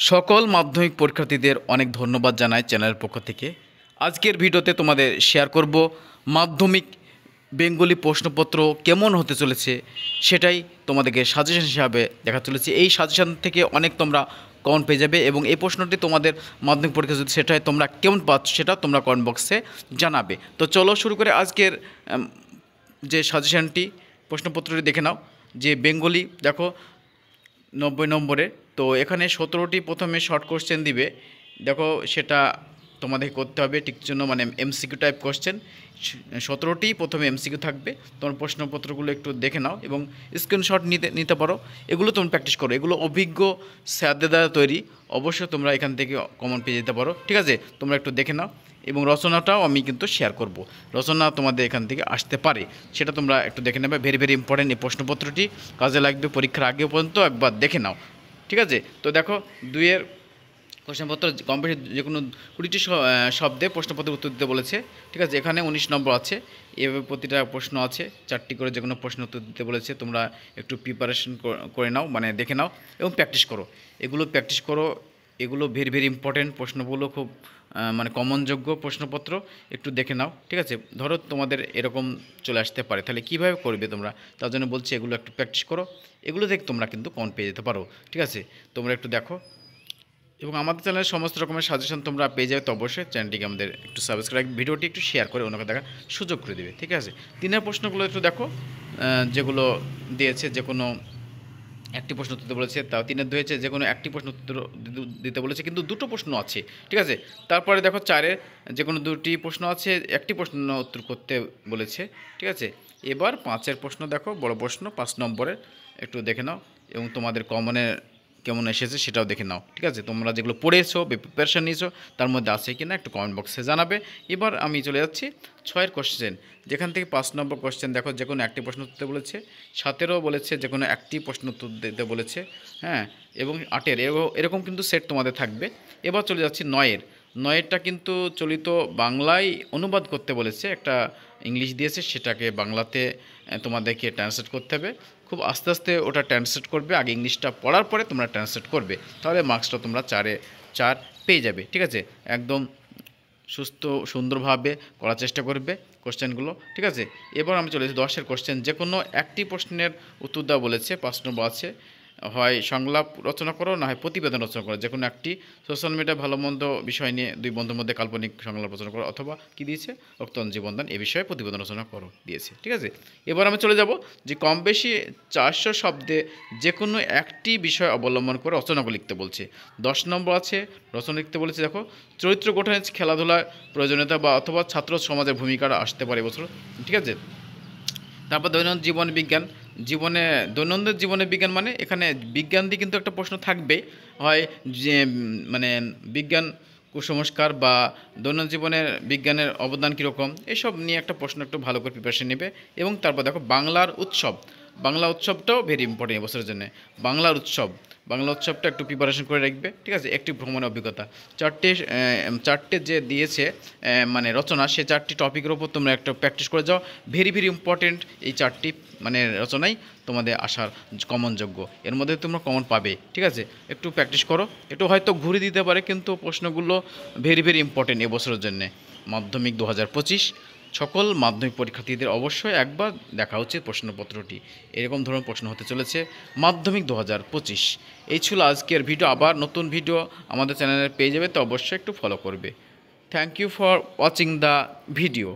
সকল মাধ্যমিক পরীক্ষার্থীদের অনেক ধন্যবাদ জানাই চ্যানেলের পক্ষ থেকে। আজকের ভিডিওতে তোমাদের শেয়ার করব মাধ্যমিক বেঙ্গলি প্রশ্নপত্র কেমন হতে চলেছে, সেটাই তোমাদেরকে সাজেশন হিসাবে দেখা চলেছে। এই সাজেশন থেকে অনেক তোমরা কমন পেয়ে যাবে এবং এই প্রশ্নটি তোমাদের মাধ্যমিক পরীক্ষা যদি সেটাই তোমরা কেমন পাচ্ছ সেটা তোমরা কমেন্ট বক্সে জানাবে। তো চলো শুরু করে আজকের যে সাজেশনটি প্রশ্নপত্রটি দেখে নাও। যে বেঙ্গলি দেখো 90 নম্বরে, তো এখানে 17টি প্রথমে শর্ট কোশ্চেন দিবে। দেখো সেটা তোমাদের করতে হবে ঠিক জন্য, মানে এমসিকিউ টাইপ কোশ্চেন 17টি প্রথমে এমসিকিউ থাকবে। তোমার প্রশ্নপত্রগুলো একটু দেখে নাও এবং স্ক্রিনশট নিতে পারো। এগুলো তোমরা প্র্যাকটিস করো, এগুলো অভিজ্ঞ স্যারদের দ্বারা তৈরি। অবশ্যই তোমরা এখান থেকে কমন পেয়ে যেতে পারো, ঠিক আছে? তোমরা একটু দেখে নাও এবং রচনাটাও আমি কিন্তু শেয়ার করব। রচনা তোমাদের এখান থেকে আসতে পারে, সেটা তোমরা একটু দেখে নেবে। ভেরি ভেরি ইম্পর্টেন্ট এই প্রশ্নপত্রটি, কাজে লাগবে পরীক্ষার আগে পর্যন্ত, একবার দেখে নাও, ঠিক আছে? তো দেখো 2-এর প্রশ্নপত্র কমপ্লিট যে কোনো 20টি শব্দে প্রশ্নপত্রের উত্তর দিতে বলেছে, ঠিক আছে? এখানে 19 নম্বর আছে, এভাবে প্রতিটা প্রশ্ন আছে 4টি করে যে কোনো প্রশ্ন উত্তর দিতে বলেছে। তোমরা একটু প্রিপারেশন করে নাও, মানে দেখে নাও এবং প্র্যাকটিস করো। এগুলো প্র্যাকটিস করো, এগুলো ভেরি ভেরি ইম্পর্টেন্ট প্রশ্নগুলো, খুব মানে কমনযোগ্য প্রশ্নপত্র। একটু দেখে নাও, ঠিক আছে? ধরো তোমাদের এরকম চলে আসতে পারে, তাহলে কীভাবে করবে তোমরা, তার জন্য বলছি এগুলো একটু প্র্যাকটিস করো। এগুলো দেখে তোমরা কিন্তু কমন পেয়ে যেতে পারো, ঠিক আছে? তোমরা একটু দেখো এবং আমাদের চ্যানেলের সমস্ত রকমের সাজেশন তোমরা পেয়ে যাবে। তো অবশ্যই চ্যানেলটিকে আমাদের একটু সাবস্ক্রাইব, ভিডিওটি একটু শেয়ার করে অন্যকে দেখার সুযোগ করে দেবে, ঠিক আছে? 3-এর প্রশ্নগুলো একটু দেখো, যেগুলো দিয়েছে যে কোনো একটি প্রশ্ন উত্তর দিতে বলেছে। তাও 3-এর হয়েছে যে কোনো একটি প্রশ্ন উত্তর দিতে বলেছে, কিন্তু দুটো প্রশ্ন আছে, ঠিক আছে? তারপরে দেখো 4-এর যে কোনো 2টি প্রশ্ন আছে, একটি প্রশ্ন উত্তর করতে বলেছে, ঠিক আছে? এবার 5-এর প্রশ্ন দেখো, বড় প্রশ্ন 5 নম্বরের, একটু দেখে নাও এবং তোমাদের কমনের কেমন এসেছে সেটাও দেখে নাও, ঠিক আছে? তোমরা যেগুলো পড়েছো, প্রিপারেশন নিয়েছো, তার মধ্যে আছে কি না একটু কমেন্ট বক্সে জানাবে। এবার আমি চলে যাচ্ছি 6-এর কোশ্চেন, যেখান থেকে 5 নম্বর কোশ্চেন দেখো যে কোনো একটি প্রশ্ন উত্তর বলেছে। 7-এরও বলেছে যে কোনো একটি প্রশ্ন উত্তর দিতে বলেছে, হ্যাঁ, এবং 8-এর এরকম কিন্তু সেট তোমাদের থাকবে। এবার চলে যাচ্ছি 9-এরটা কিন্তু চলিত বাংলায় অনুবাদ করতে বলেছে। একটা ইংলিশ দিয়েছে, সেটাকে বাংলাতে তোমাদেরকে ট্রান্সলেট করতে হবে। খুব আস্তে আস্তে ওটা ট্রান্সলেট করবে, আগে ইংলিশটা পড়ার পরে তোমরা ট্রান্সলেট করবে, তাহলে মার্কসটা তোমরা 4-এ 4 পেয়ে যাবে, ঠিক আছে? একদম সুস্থ সুন্দরভাবে করার চেষ্টা করবে কোশ্চেনগুলো, ঠিক আছে? এবার আমি চলে এসেছি 10-এর কোশ্চেন, যে কোনো একটি প্রশ্নের উত্তর দেওয়া বলেছে। 5 নম্বর আছে, হয় সংলাপ রচনা করো, না হয় প্রতিবেদন রচনা করো। যে কোনো একটি সোশ্যাল মিডিয়া ভালো মন্দ বিষয় নিয়ে 2 বন্ধুর মধ্যে কাল্পনিক সংলাপ রচনা করো, অথবা কী দিয়েছে রক্তদান জীবনদান এ বিষয়ে প্রতিবেদন রচনা করো দিয়েছে, ঠিক আছে? এবার আমি চলে যাব যে কম বেশি 400 শব্দে যে কোনো একটি বিষয় অবলম্বন করে রচনাগুলো লিখতে বলছে। 10 নম্বর আছে, রচনা লিখতে বলেছে। দেখো চরিত্র গঠনে খেলাধুলার প্রয়োজনীয়তা বা অথবা ছাত্র সমাজের ভূমিকাটা আসতে পারে এবছর, ঠিক আছে? তারপর দৈনন্দিন জীবন বিজ্ঞান, দৈনন্দিন জীবনে বিজ্ঞান মানে এখানে বিজ্ঞান দিয়ে কিন্তু একটা প্রশ্ন থাকবে, হয় যে মানে বিজ্ঞান কুসংস্কার বা দৈনন্দিন জীবনের বিজ্ঞানের অবদান কীরকম, এসব নিয়ে একটা প্রশ্ন একটু ভালো করে প্রিপারেশন নেবে। এবং তারপর দেখো বাংলা উৎসবটাও ভেরি ইম্পর্টেন্ট এবছরের জন্য। বাংলা উৎসবটা একটু প্রিপারেশন করে রাখবে, ঠিক আছে? একটি ভ্রমণের অভিজ্ঞতা, চারটে যে দিয়েছে মানে রচনা, সে 4টি টপিকের ওপর তোমরা একটা প্র্যাকটিস করে যাও। ভেরি ভেরি ইম্পর্টেন্ট এই 4টি মানে রচনাই তোমাদের আসার কমনযোগ্য, এর মধ্যে তোমরা কমন পাবে, ঠিক আছে? একটু প্র্যাকটিস করো, একটু হয়তো ঘুরে দিতে পারে, কিন্তু প্রশ্নগুলো ভেরি ভেরি ইম্পর্টেন্ট এবছরের জন্যে। মাধ্যমিক 2025 সকল মাধ্যমিক পরীক্ষার্থীদের অবশ্যই একবার দেখা উচিত প্রশ্নপত্রটি। এরকম ধরনের প্রশ্ন হতে চলেছে মাধ্যমিক 2025। এই ছিল আজকের ভিডিও। আবার নতুন ভিডিও আমাদের চ্যানেলে পেয়ে যাবে, তো অবশ্যই একটু ফলো করবে। Thank you for watching the video.